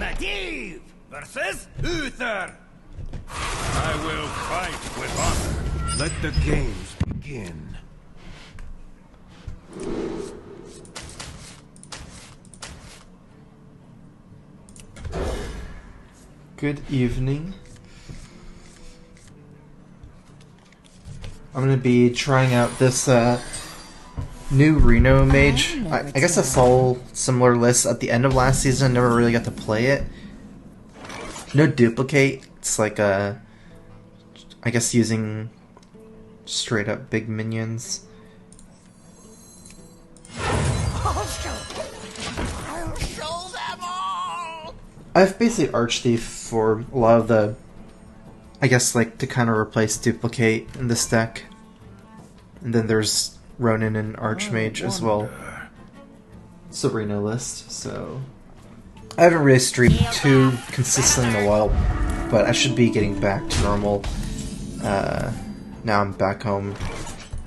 Medivh versus Uther. I will fight with honor. Let the games begin. Good evening. I'm gonna be trying out this new Reno Mage. I guess I saw similar lists at the end of last season, never really got to play it. No duplicate, it's like I guess using straight up big minions. I'll show them all! I've basically Archthief for a lot of the, I guess, like to kind of replace duplicate in this deck. And then there's Ronin and Archmage as well. It's a Reno list, so I haven't really streamed too consistently in a while, but I should be getting back to normal. Now I'm back home.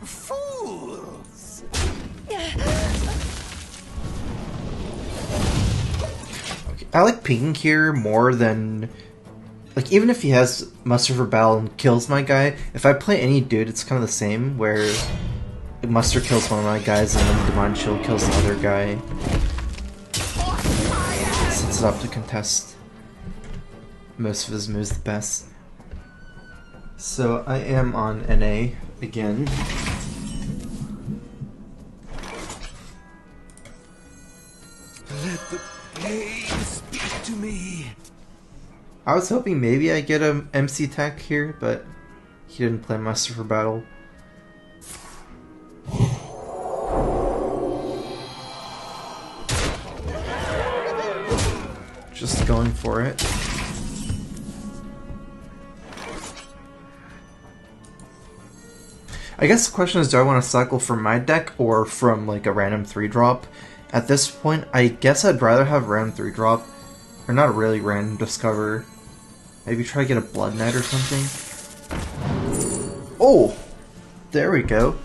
Fools! Okay. I like pinging here more than, like, even if he has Muster for Battle and kills my guy, if I play any dude, it's kind of the same, where Muster kills one of my guys and then Divine Shield kills the other guy. Sets it up to contest most of his moves the best. So I am on NA again. Let the pain speak to me. I was hoping maybe I get a MC Tech here, but he didn't play Muster for Battle. Just going for it. I guess the question is, do I want to cycle from my deck or from like a random 3-drop? At this point, I guess I'd rather have random 3-drop, or not a really random discover. Maybe try to get a Blood Knight or something. Oh! There we go.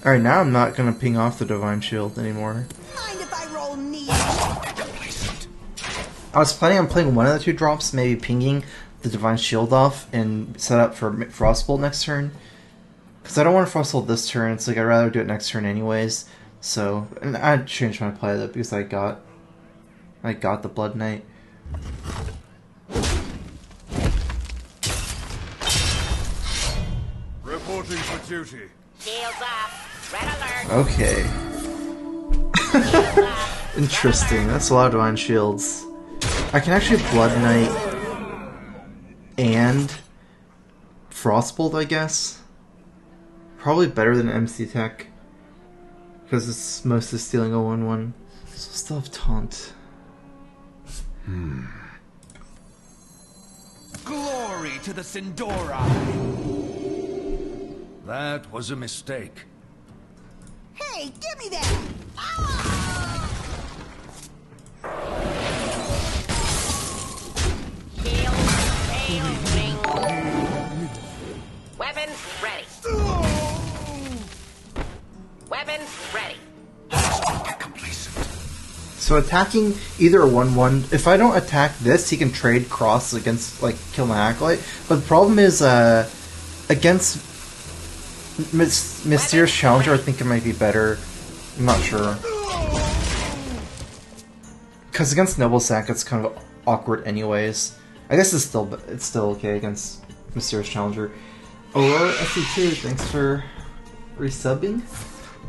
Alright, now I'm not gonna ping off the Divine Shield anymore. Mind if I roll knee? I was planning on playing one of the 2 drops, maybe pinging the Divine Shield off and set up for Frostbolt next turn. Because I don't want to Frostbolt this turn, it's like I'd rather do it next turn anyways. So, and I changed my play though because I got the Blood Knight. Reporting for duty. Shields up. Red alert. Okay. Interesting, that's a lot of Divine Shields. I can actually Blood Knight and Frostbolt, I guess. Probably better than MC Tech, because it's mostly stealing a 1/1. So still have Taunt. Glory to the Sindori! That was a mistake. Hey, give me that! Ah! Weapons ready. Weapons ready. Get complacent. So attacking either a 1/1, if I don't attack this, he can trade cross against, like, kill my Acolyte. But the problem is, against Mysterious Challenger, I think it might be better. I'm not sure. Because against Noble Sack, it's kind of awkward anyways. I guess it's still okay against Mysterious Challenger. Aurora SE2, thanks for resubbing.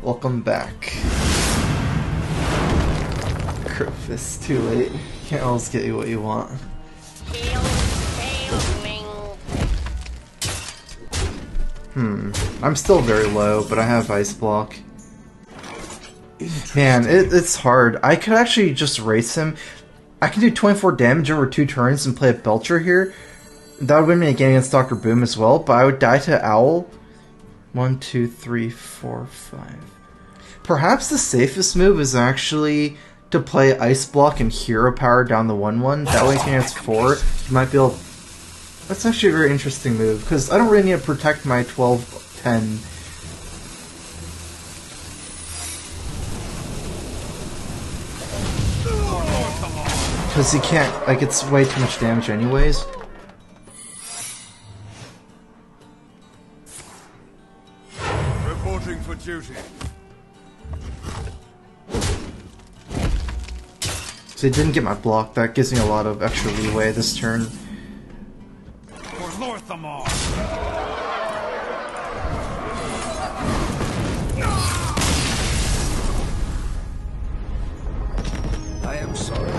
Welcome back. Crowfist, too late. Can't always get you what you want. I'm still very low, but I have Ice Block. Man, it's hard. I could actually just race him. I can do 24 damage over 2 turns and play a Belcher here. That would win me a game against Dr. Boom as well, but I would die to Owl. 1, 2, 3, 4, 5. Perhaps the safest move is actually to play Ice Block and Hero Power down the 1/1. That way, if he has 4, you might be able. That's actually a very interesting move because I don't really need to protect my 12/10. Because he can't, like, it's way too much damage anyways. Reporting for duty. So he didn't get my block. That gives me a lot of extra leeway this turn. For Lorthamar. I am sorry.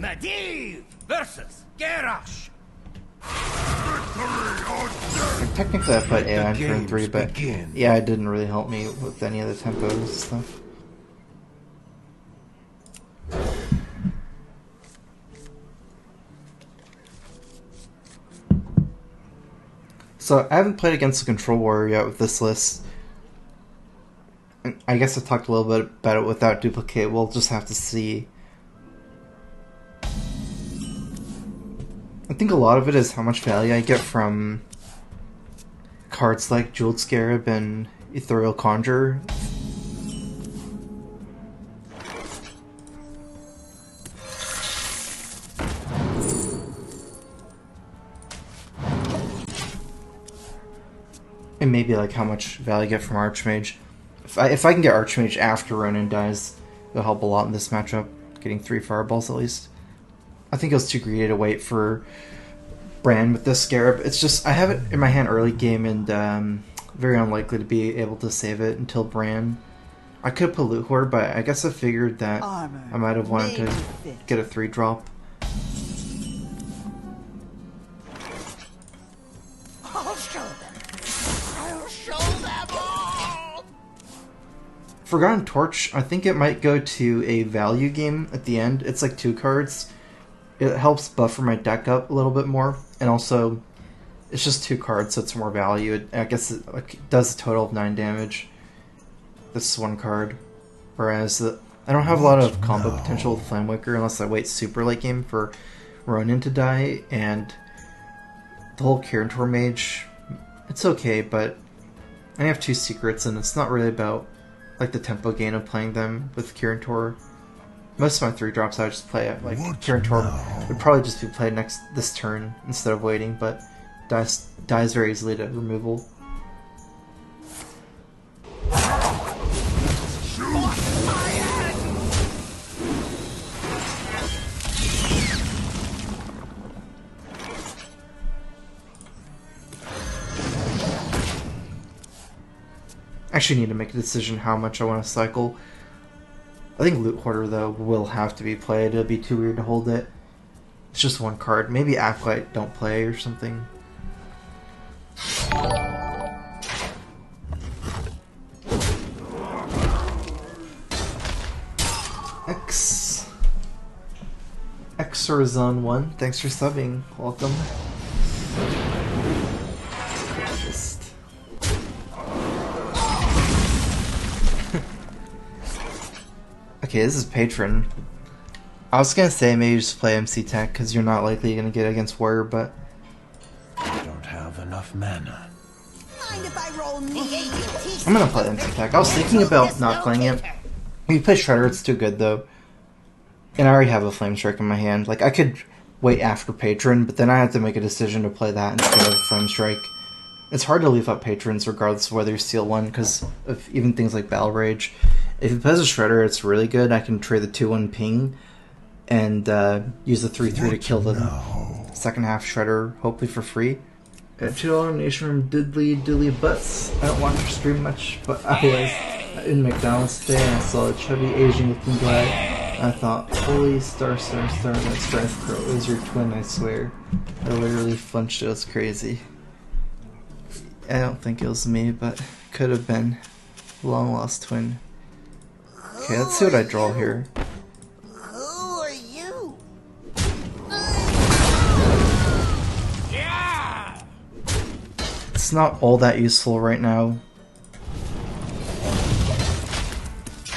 Medivh versus Garrosh. Technically I put AI on turn 3, but yeah, it didn't really help me with any of the tempos and stuff. So I haven't played against the Control Warrior yet with this list. And I guess I talked a little bit about it without duplicate. We'll just have to see. I think a lot of it is how much value I get from cards like Jeweled Scarab and Ethereal Conjurer. And maybe like how much value I get from Archmage. If I can get Archmage after Ronin dies, it'll help a lot in this matchup. Getting 3 fireballs at least. I think it was too greedy to wait for Bran with this Scarab. It's just, I have it in my hand early game and very unlikely to be able to save it until Bran. I could put Loot Horde, but I guess I figured that I might have wanted to get a 3-drop. I'll show them. I'll show them all. Forgotten Torch, I think it might go to a value game at the end. It's like 2 cards. It helps buffer my deck up a little bit more, and also it's just 2 cards, so it's more value. I guess it does a total of 9 damage. This is 1 card, whereas I don't have a lot of combo potential with Flamewaker unless I wait super late game for Ronin to die, and the whole Reno Mage, it's okay, but I have 2 secrets, and it's not really about like the tempo gain of playing them with Reno. Most of my 3-drops I would just play it. Like Reno would probably just be played this turn instead of waiting, but dies very easily to removal. I actually need to make a decision how much I want to cycle. I think Loot Hoarder, though, will have to be played. It'll be too weird to hold it. It's just 1 card. Maybe Acolyte don't play or something. xOrzone 1, thanks for subbing. Welcome. Okay, this is Patron. I was gonna say maybe just play MC Tech because you're not likely gonna get against Warrior, but I don't have enough mana. Mind if I roll knee? I'm gonna play MC Tech. I was thinking about not playing it. When you play Shredder, it's too good though. And I already have a Flame Strike in my hand. Like, I could wait after Patron, but then I have to make a decision to play that instead of Flame Strike. It's hard to leave up Patrons regardless of whether you steal one because of even things like Battle Rage. If it plays a Shredder, it's really good. I can trade the 2-1 ping and use the 3-3 to kill the second half Shredder, hopefully for free. A $2 donation from Diddly Butts. I don't watch her stream much, but I was in McDonald's today and I saw a chubby Asian looking guy. I thought, holy star, that StrifeCro is your twin, I swear. I literally flinched, it was crazy. I don't think it was me, but could have been. Long lost twin. Okay, let's see what I draw here. Who are you? Yeah! It's not all that useful right now.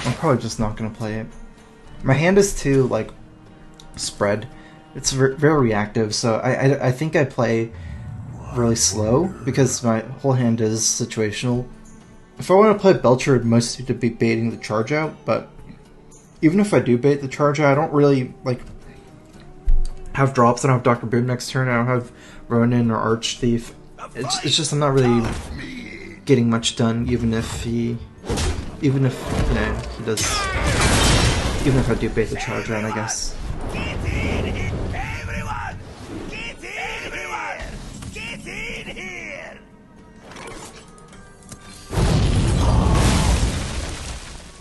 I'm probably just not gonna play it. My hand is too, like, spread. It's very reactive, so I think I play really slow because my whole hand is situational. If I want to play Belcher, it'd mostly to be baiting the charge out, but even if I do bait the charge out, I don't really like have drops. I don't have Dr. Boom next turn. I don't have Ronin or Archthief. It's just I'm not really getting much done, even if he does. Even if I do bait the charge out, I guess. Everyone! Get in here! Get in here!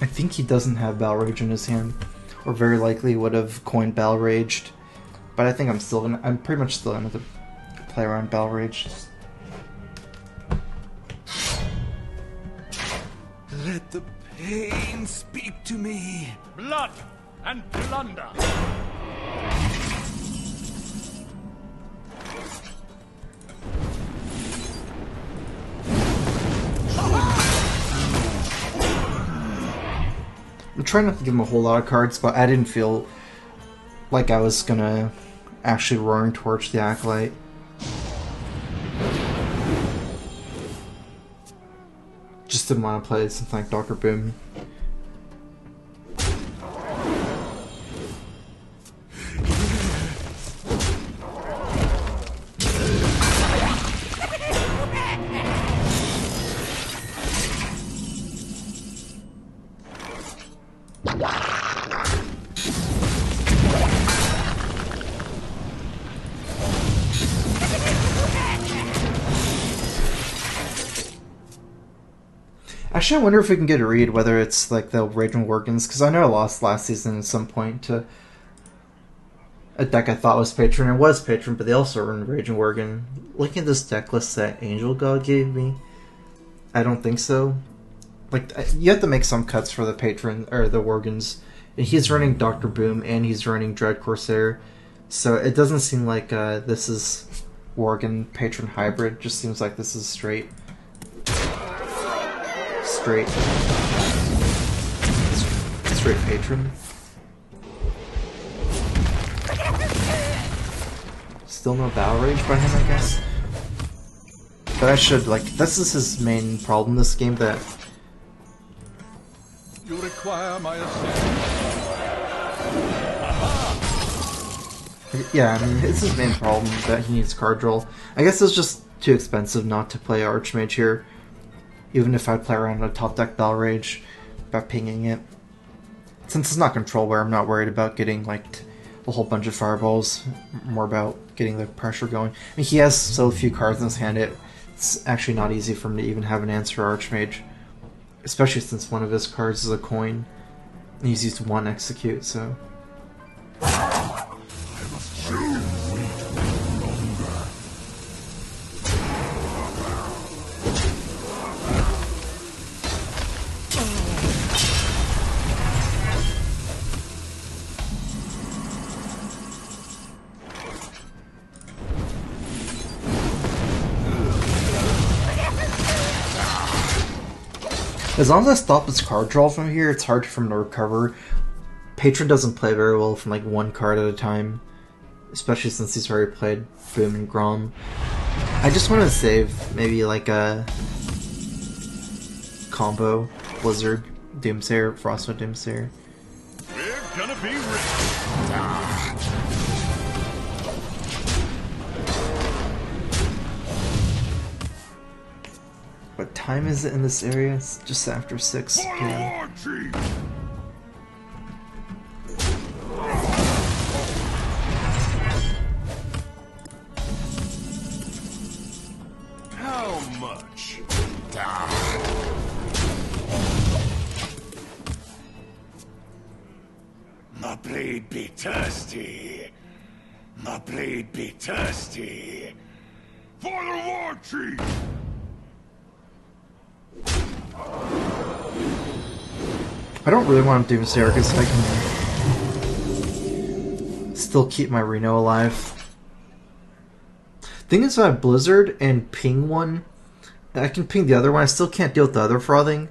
I think he doesn't have Battle Rage in his hand, or very likely would have coined Battle Raged. But I think I'm pretty much still gonna play around Battle Rage. Let the pain speak to me. Blood and plunder. I'm trying not to give him a whole lot of cards, but I didn't feel like I was gonna actually Roaring Torch the Acolyte. Just didn't want to play something like Dr. Boom. Actually, I wonder if we can get a read whether it's like the Raging Worgens, because I know I lost last season at some point to a deck I thought was Patron. It was Patron, but they also run Raging Worgen. Looking at this deck list that Angel God gave me, I don't think so. Like, you have to make some cuts for the Patron, or the Worgens. And he's running Dr. Boom, and he's running Dread Corsair. So it doesn't seem like this is Worgen Patron hybrid. Just seems like this is straight Patron. Still no Battle Rage by him, I guess. But I should, like, this is his main problem this game, that You require my assistance. yeah, I mean, it's his main problem that he needs card draw. I guess it's just too expensive not to play Archmage here. Even if I play around a top deck Battle Rage by pinging it. Since it's not Control, I'm not worried about getting like a whole bunch of fireballs. More about getting the pressure going. I mean, he has so few cards in his hand, it's actually not easy for him to even have an answer Archmage. Especially since one of his cards is a coin. And he's used one execute, so. As long as I stop his card draw from here, it's hard for him to recover. Patron doesn't play very well from like one card at a time. Especially since he's already played Boom and Grom. I just want to save maybe like a combo Blizzard Doomsayer, Frostwood Doomsayer. We're gonna be rich. What time is it in this area? It's just after 6 p.m. How much? My blade be thirsty. My blade be thirsty. For the war chief! I don't really want to Doomsayer because I can still keep my Reno alive. Thing is, if I have Blizzard and ping one, I can ping the other one. I still can't deal with the other frothing.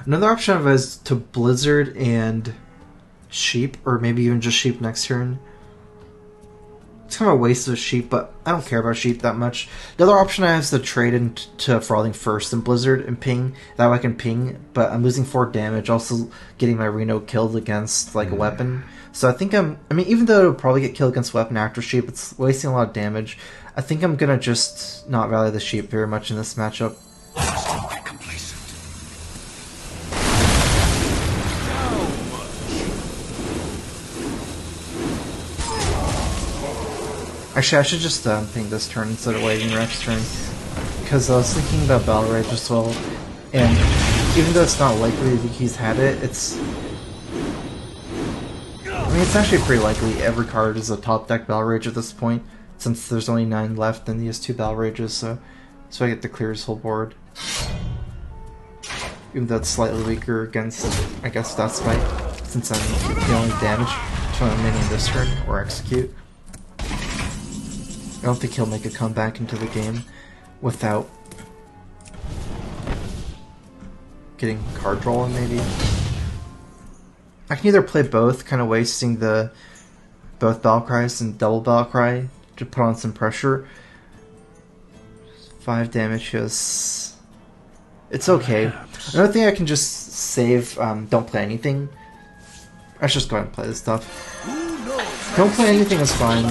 Another option I have is to Blizzard and Sheep, or maybe even just Sheep next turn. It's kind of a waste of sheep, but I don't care about sheep that much. The other option I have is to trade into Frothing First and Blizzard and ping. That way I can ping, but I'm losing 4 damage, also getting my Reno killed against like a weapon. So I think I mean, even though it'll probably get killed against weapon after sheep, it's wasting a lot of damage. I think I'm gonna just not value the sheep very much in this matchup. Actually, I should just ping this turn instead of waiting next turn, because I was thinking about Battle Rage as well, and even though it's not likely that he's had it, it's... I mean, it's actually pretty likely every card is a top deck Battle Rage at this point, since there's only 9 left and he has 2 Battle Rages, so I get to clear his whole board. Even though it's slightly weaker against, I guess, Dustmite, since I'm dealing damage to my minion this turn, or execute. I don't think he'll make a comeback into the game without getting card draw in, maybe. I can either play both, kind of wasting the both Battle Cries and double Battle Cry to put on some pressure. 5 damage is... It's okay. Another thing I can just save, don't play anything. I should just go ahead and play this stuff. Don't play anything is fine.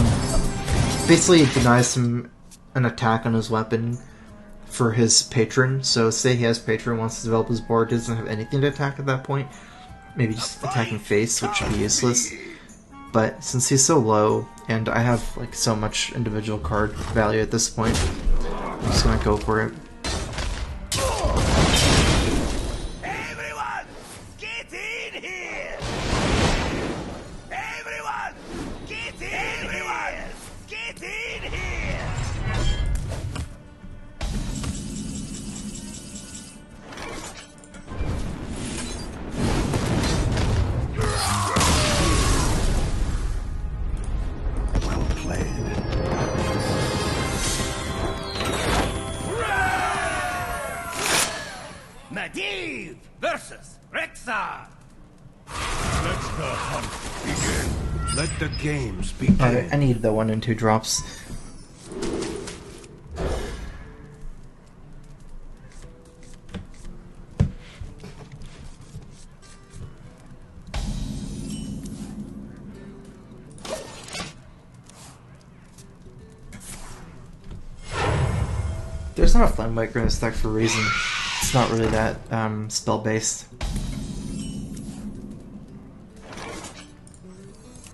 Basically, it denies him an attack on his weapon for his patron. So, say he has patron, wants to develop his board, doesn't have anything to attack at that point. Maybe just attacking face, which would be useless. But since he's so low, and I have like so much individual card value at this point, I'm just gonna go for it. Everyone, get in here! Everyone, get in here! Get in here! Well played. Medivh versus Rexxar! Let the hunt begin. Let the games begin. I need the 1 and 2 drops. There's not a Flamewaker in this deck for a reason. It's not really that spell-based.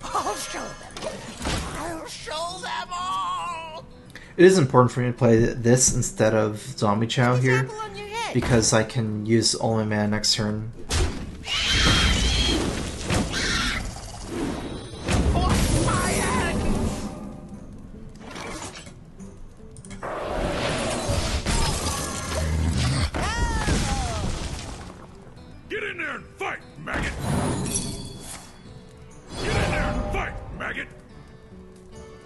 I'll show them! I'll show them all! It is important for me to play this instead of Zombie Chow here, Apple on your head. because I can use all my mana next turn. Get in there and fight, maggot! Get in there and fight, maggot!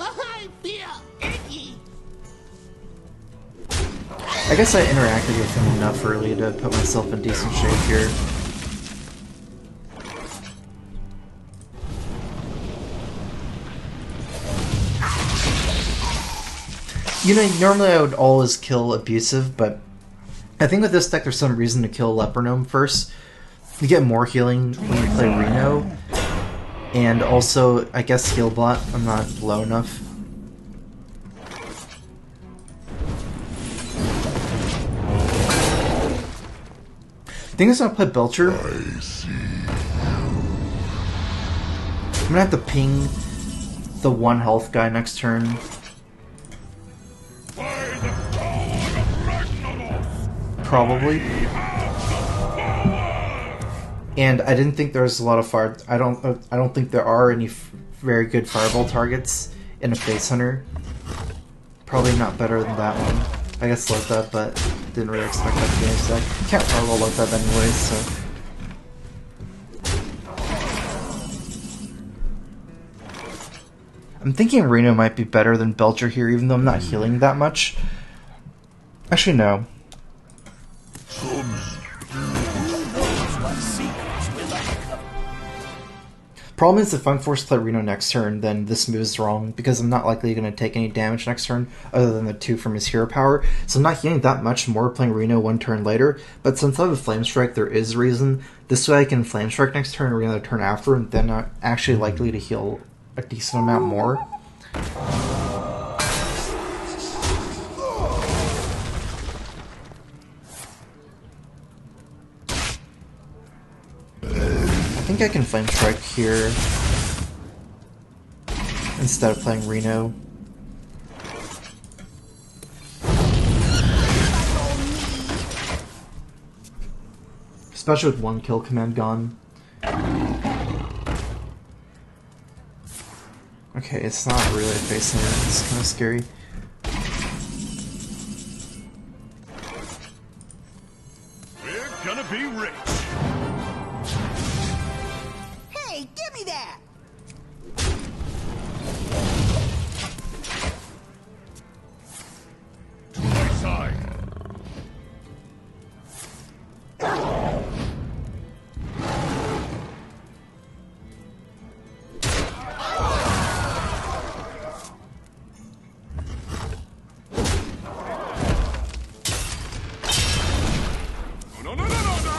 I feel icky! I guess I interacted with him enough early to put myself in decent shape here. You know, normally I would always kill Abusive, but I think with this deck there's some reason to kill Leper Gnome first. You get more healing when you play Reno, and also, I guess Healbot, I'm not low enough. I think I'm gonna play Belcher. I'm gonna have to ping the 1 health guy next turn. By the god of Ragnarok! Probably. And I didn't think there was a lot of fire. I don't think there are any very good fireball targets in a Face Hunter. Probably not better than that one. I guess like that, but didn't really expect that to be a deck. Can't fireball like that anyways, so. I'm thinking Reno might be better than Belcher here, even though I'm not healing that much. Actually, no. Problem is, if I'm forced to play Reno next turn, then this move is wrong, because I'm not likely going to take any damage next turn, other than the 2 from his hero power, so I'm not healing that much more playing Reno one turn later, but since I have a Flame Strike, there is reason. This way I can Flame Strike next turn, Reno the turn after, and then I'm actually likely to heal a decent amount more. I think I can Flame Strike here instead of playing Reno. Especially with 1 kill command gone. Okay, it's not really facing it, it's kind of scary. We're gonna be rich. Hey, give me that! To my side. No, no, no, no, no!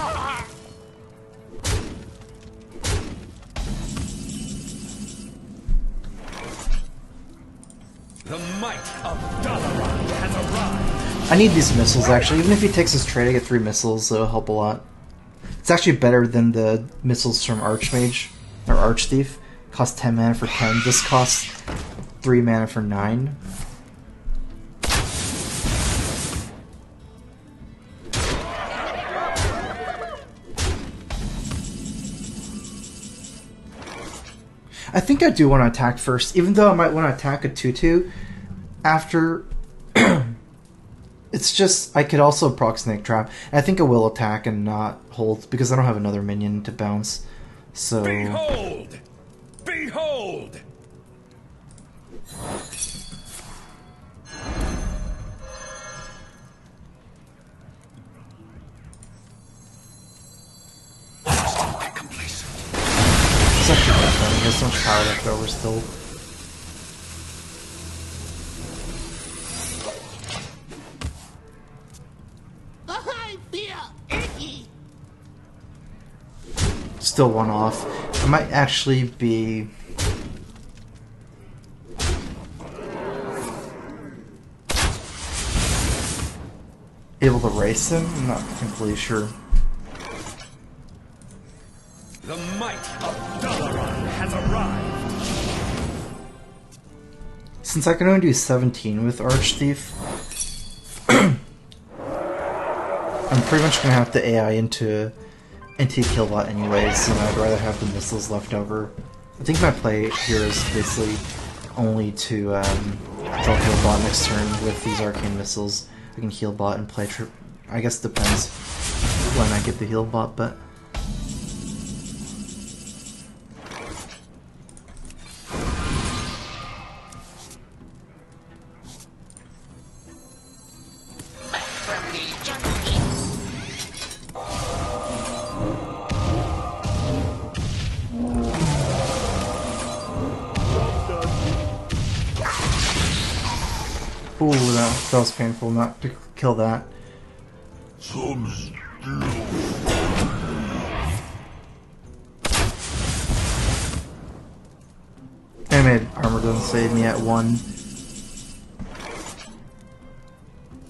The might of Dalaran has arrived. I need these missiles actually. Even if he takes his trade, I get 3 missiles, it'll help a lot. It's actually better than the missiles from Archmage or Archthief. Cost 10 mana for 10. This costs 3 mana for 9. I think I do want to attack first, even though I might want to attack a 2/2 after. It's just, I could also proc Snake Trap. And I think I will attack and not hold, because I don't have another minion to bounce. So... Behold! Behold! It's actually not fun. He has so much power left over still. I feel icky! Still 1 off. I might actually be... able to race him? I'm not completely sure. The might of Dalaran has arrived. Since I can only do 17 with Archthief, I'm pretty much going to have to AI into Killbot anyways, and I'd rather have the missiles left over. I think my play here is basically only to draw Healbot next turn with these arcane missiles. I can Healbot and play I guess it depends when I get the Healbot, but... From the jungle. Ooh, that was painful not to kill that. Animated armor doesn't save me at 1.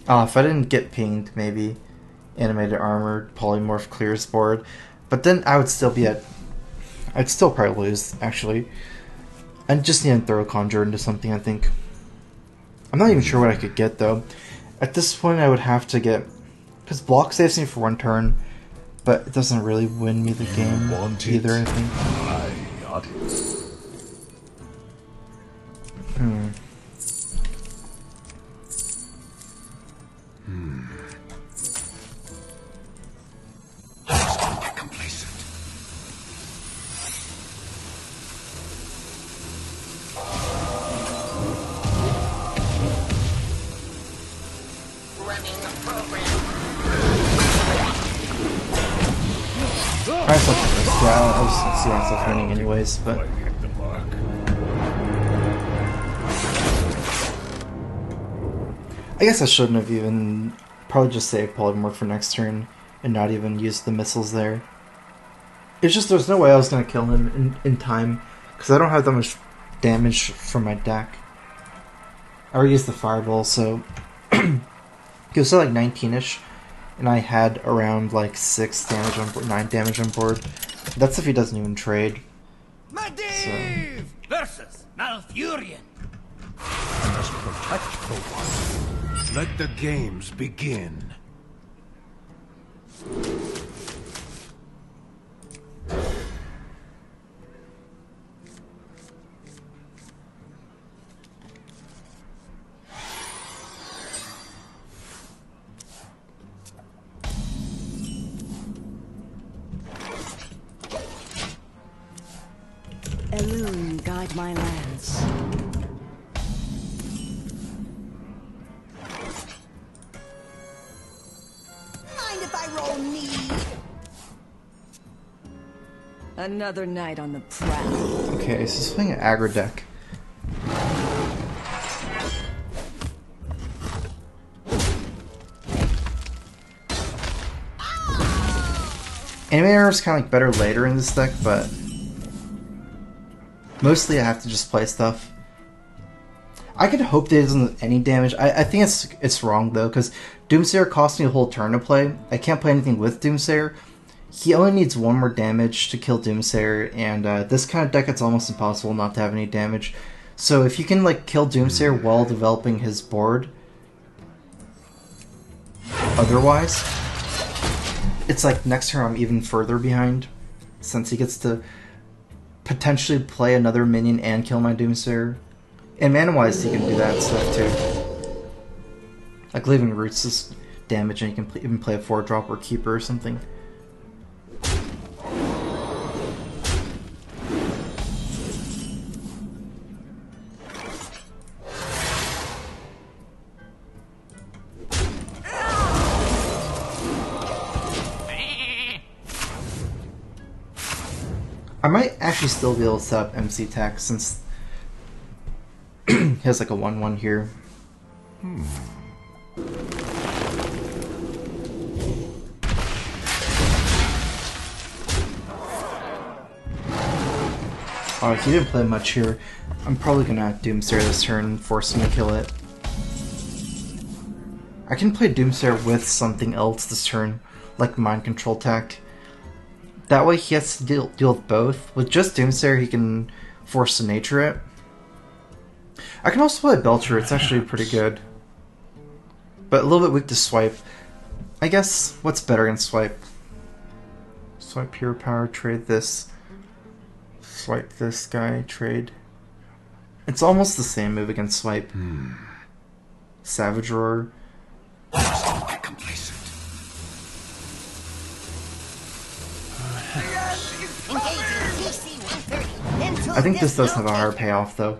If I didn't get pinged, maybe animated armor, polymorph clears board, but then I would still be at... I'd still probably lose, actually. I just need to throw Conjure into something, I think. I'm not even sure what I could get, though. At this point, I would have to get... Because block saves me for 1 turn, but it doesn't really win me the game either, I think. I got it. Get complacent. Running the program. I thought yeah, I was gonna see myself winning anyways, but I hit the mark. I guess I shouldn't have even probably just saved Paladin for next turn and not even use the missiles there. It's just there's no way I was gonna kill him in time because I don't have that much damage from my deck. I already used the fireball, so he was still like 19-ish, and I had around like 6 damage on board, 9 damage on board. That's if he doesn't even trade. Medivh versus Malfurion. I must protect the one. Let the games begin. Elune, guide my lands. Mind if I roll knee? Another night on the prowl. Okay, so he's playing an aggro deck. Animator is kind of like better later in this deck, but mostly I have to just play stuff. I could hope that it doesn't do any damage. I think it's wrong though, because Doomsayer costs me a whole turn to play. I can't play anything with Doomsayer. He only needs 1 more damage to kill Doomsayer, and this kind of deck it's almost impossible not to have any damage. So if you can like kill Doomsayer while developing his board, otherwise, it's like next turn I'm even further behind, since he gets to potentially play another minion and kill my Doomsayer. And mana-wise, he can do that stuff too. Like leaving Roots is damage, and you can even play a 4-drop or Keeper or something. I might actually still be able to set up MC Tech since he has like a 1/1 here. Oh, he didn't play much here. I'm probably gonna Doomsayer this turn and force him to kill it. I can play Doomsayer with something else this turn, like Mind Control Tech. That way he has to deal with both. With just Doomsayer, he can force to nature it. I can also play Belcher, it's actually pretty good. But a little bit weak to Swipe. I guess, what's better than Swipe? Swipe Pure Power, trade this. Swipe this guy, trade. It's almost the same move against Swipe. Savage Roar. Complacent. I think this does have a higher payoff though,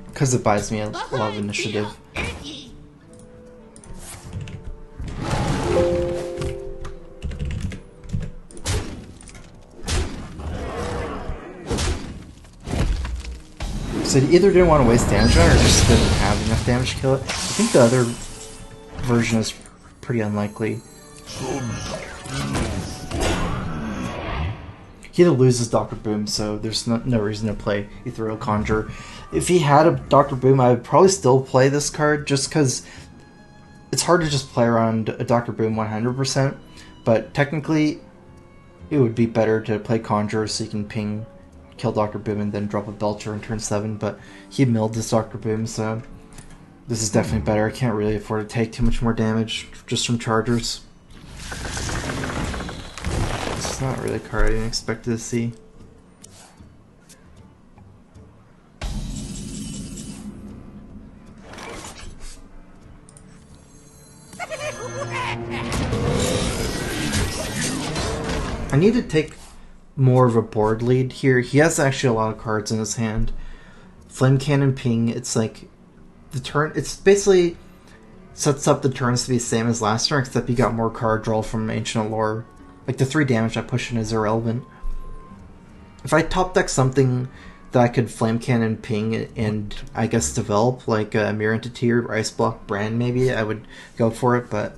because it buys me a lot of initiative. So he either didn't want to waste damage on it or just didn't have enough damage to kill it. I think the other version is pretty unlikely. He either loses Dr. Boom, so there's no reason to play Ethereal Conjure. If he had a Dr. Boom, I would probably still play this card, just because it's hard to just play around a Dr. Boom 100%, but technically it would be better to play Conjure so you can ping, kill Dr. Boom, and then drop a Belcher in turn 7, but he milled this Dr. Boom, so this is definitely better. I can't really afford to take too much more damage just from Chargers. It's not really a card I didn't expect to see. I need to take more of a board lead here. He has actually a lot of cards in his hand. Flame Cannon Ping, it's like the turn, it's basically sets up the turns to be the same as last turn, except you got more card draw from Ancient Allure. Like, the 3 damage I push in is irrelevant. If I top deck something that I could Flame Cannon, Ping, and I guess develop, like a Mirror Entity or Ice Block Brand maybe, I would go for it, but...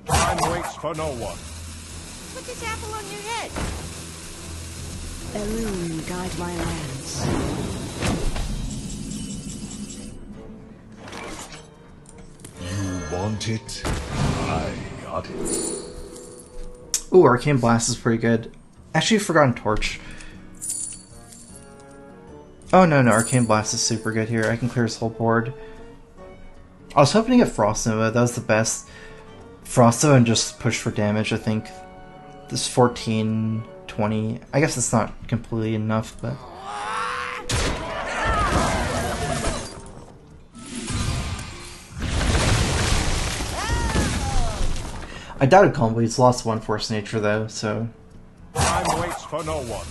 Time waits for no one. Put this apple on your head. Elune, guide my lands. You want it? I got it. Ooh, Arcane Blast is pretty good. Actually, Forgotten Torch. Oh no, Arcane Blast is super good here. I can clear this whole board. I was hoping to get Frost Nova. That was the best. Frost Nova and just push for damage, I think. This 14, 20. I guess it's not completely enough, but... I doubted combo. He's lost 1 Force Nature though, so... Time waits for no one.